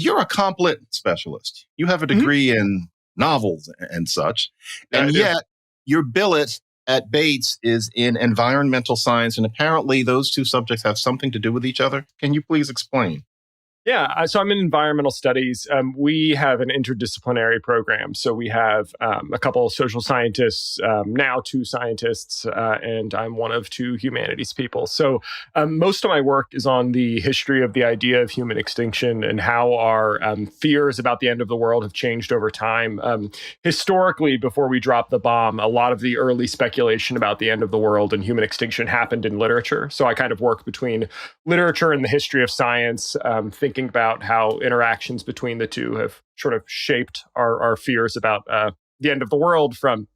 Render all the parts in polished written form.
you're a complet specialist. You have a degree in novels and such. And yet your billet at Bates is in environmental science. And apparently those two subjects have something to do with each other. Can you please explain? Yeah, so I'm in environmental studies. We have an interdisciplinary program. So we have a couple of social scientists, now two scientists, and I'm one of two humanities people. So most of my work is on the history of the idea of human extinction and how our fears about the end of the world have changed over time. Historically, before we dropped the bomb, a lot of the early speculation about the end of the world and human extinction happened in literature. So I kind of work between literature and the history of science, thinking about how interactions between the two have sort of shaped our fears about the end of the world, from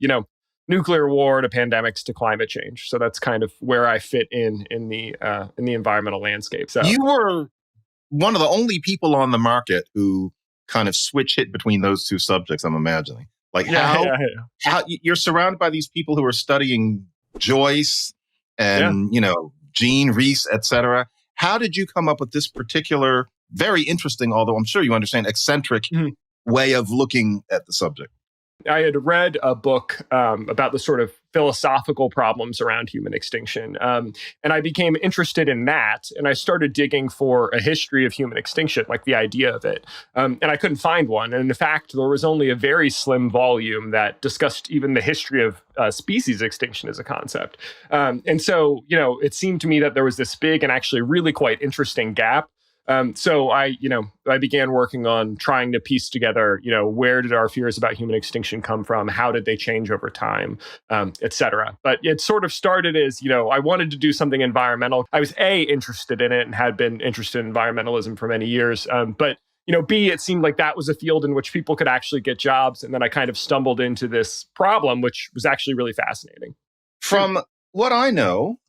nuclear war to pandemics to climate change. So that's kind of where I fit in the environmental landscape. So you were one of the only people on the market who kind of switch hit between those two subjects, I'm imagining. Like how you're surrounded by these people who are studying Joyce and Jean Rhys, etc. How did you come up with this particular, very interesting, although I'm sure you understand, eccentric way of looking at the subject? I had read a book about the sort of philosophical problems around human extinction. And I became interested in that. And I started digging for a history of human extinction, like the idea of it. And I couldn't find one. And in fact, there was only a very slim volume that discussed even the history of species extinction as a concept. And so, it seemed to me that there was this big and actually really quite interesting gap. So I began working on trying to piece together, where did our fears about human extinction come from? How did they change over time, et cetera? But it sort of started as, I wanted to do something environmental. I was interested in it and had been interested in environmentalism for many years. But B, it seemed like that was a field in which people could actually get jobs. And then I kind of stumbled into this problem, which was actually really fascinating. From what I know,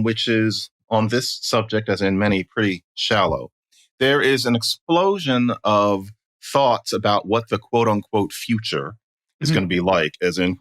which is on this subject, as in many, pretty shallow, there is an explosion of thoughts about what the quote unquote future is going to be like, as in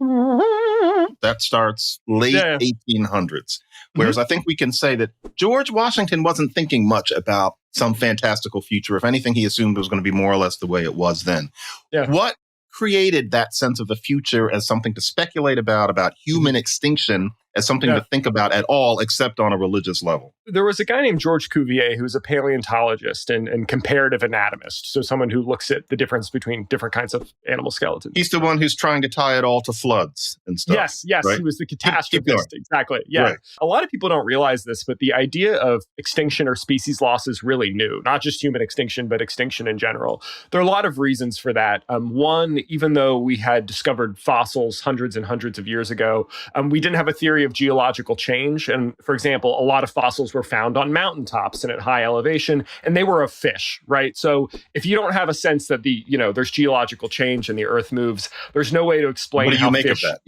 that starts late 1800s. Whereas I think we can say that George Washington wasn't thinking much about some fantastical future. If anything, he assumed it was going to be more or less the way it was then. Yeah. What created that sense of the future as something to speculate about human extinction, as something to think about at all, except on a religious level? There was a guy named George Cuvier who was a paleontologist and comparative anatomist. So someone who looks at the difference between different kinds of animal skeletons. He's the one who's trying to tie it all to floods and stuff. Yes, right? He was the catastrophist. Exactly. Yeah. Right. A lot of people don't realize this, but the idea of extinction or species loss is really new. Not just human extinction, but extinction in general. There are a lot of reasons for that. One, even though we had discovered fossils hundreds and hundreds of years ago, we didn't have a theory of geological change. And for example, a lot of fossils were found on mountaintops and at high elevation, and they were of fish, right? So if you don't have a sense that there's geological change and the earth moves, there's no way to explain what do you make of that?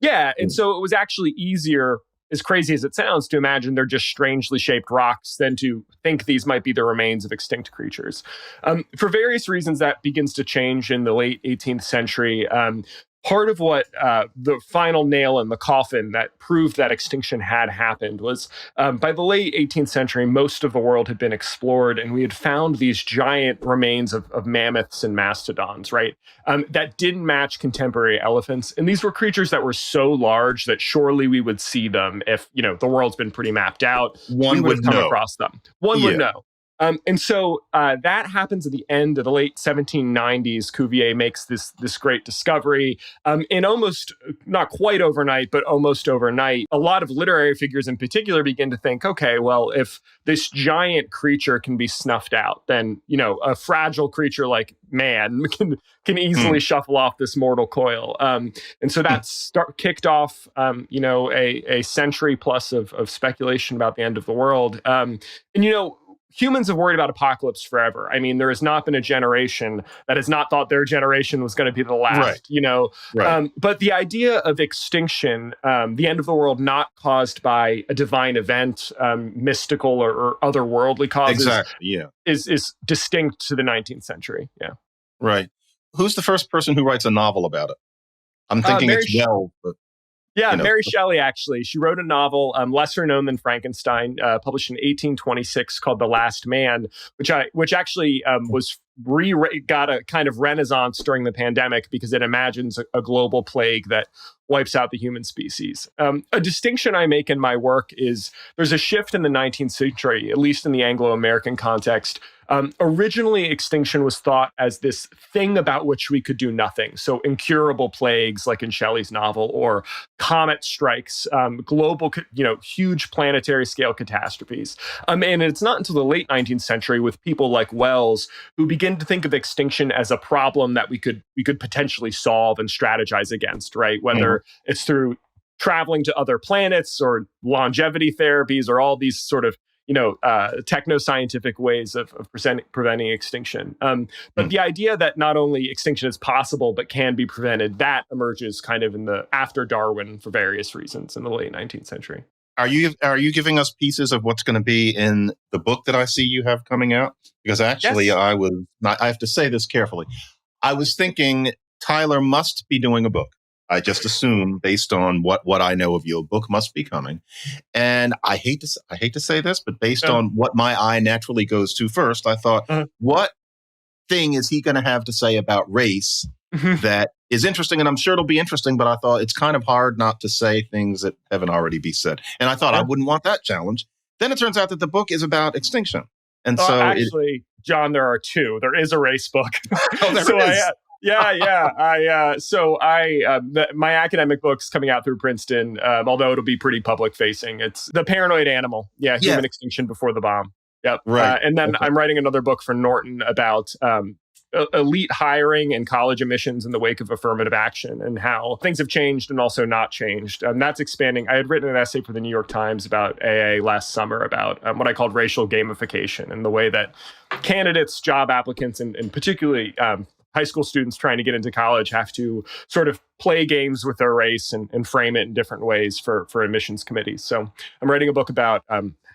Yeah. And so it was actually easier, as crazy as it sounds, to imagine they're just strangely shaped rocks than to think these might be the remains of extinct creatures. For various reasons, that begins to change in the late 18th century. Part of what the final nail in the coffin that proved that extinction had happened was by the late 18th century, most of the world had been explored, and we had found these giant remains of mammoths and mastodons, right? That didn't match contemporary elephants. And these were creatures that were so large that surely we would see them if, the world's been pretty mapped out. One would come across them. One would know. And so that happens at the end of the late 1790s. Cuvier makes this great discovery. In almost, not quite overnight, but almost overnight, a lot of literary figures in particular begin to think, okay, well, if this giant creature can be snuffed out, then, a fragile creature like man can easily shuffle off this mortal coil. And so that's kicked off, a century plus of speculation about the end of the world. Humans have worried about apocalypse forever. I mean, there has not been a generation that has not thought their generation was going to be the last, Right. But the idea of extinction, the end of the world not caused by a divine event, mystical or otherworldly causes, is distinct to the 19th century. Yeah. Right. Who's the first person who writes a novel about it? I'm thinking it's Wells, but... Yeah, You know, Mary Shelley, actually. She wrote a novel, lesser known than Frankenstein, published in 1826 called The Last Man, which actually was got a kind of renaissance during the pandemic because it imagines a global plague that wipes out the human species. A distinction I make in my work is there's a shift in the 19th century, at least in the Anglo-American context. Originally, extinction was thought as this thing about which we could do nothing. So incurable plagues, like in Shelley's novel, or comet strikes, global, huge planetary scale catastrophes. And it's not until the late 19th century with people like Wells who begin to think of extinction as a problem that we could potentially solve and strategize against, right? Whether it's through traveling to other planets or longevity therapies or all these sort of techno-scientific ways of preventing extinction. But the idea that not only extinction is possible, but can be prevented, that emerges kind of in the after Darwin for various reasons in the late 19th century. Are you giving us pieces of what's going to be in the book that I see you have coming out? Because actually, Yes. I have to say this carefully. I was thinking Tyler must be doing a book. I just assume, based on what I know of you, a book must be coming. And I hate to say this, but based on what my eye naturally goes to first, I thought, what thing is he going to have to say about race that is interesting? And I'm sure it'll be interesting, but I thought it's kind of hard not to say things that haven't already been said. And I thought I wouldn't want that challenge. Then it turns out that the book is about extinction. And so actually, John, there are two. There is a race book. Oh, there is. My academic book's coming out through Princeton, although it'll be pretty public facing. It's The Paranoid Animal. Human Extinction Before the Bomb. Yep. Right. And then I'm writing another book for Norton about elite hiring and college admissions in the wake of affirmative action and how things have changed and also not changed. That's expanding. I had written an essay for the New York Times about AA last summer about what I called racial gamification and the way that candidates, job applicants, and particularly high school students trying to get into college have to sort of play games with their race and frame it in different ways for admissions committees. So I'm writing a book about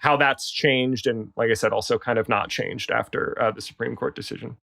how that's changed and, like I said, also kind of not changed after the Supreme Court decision.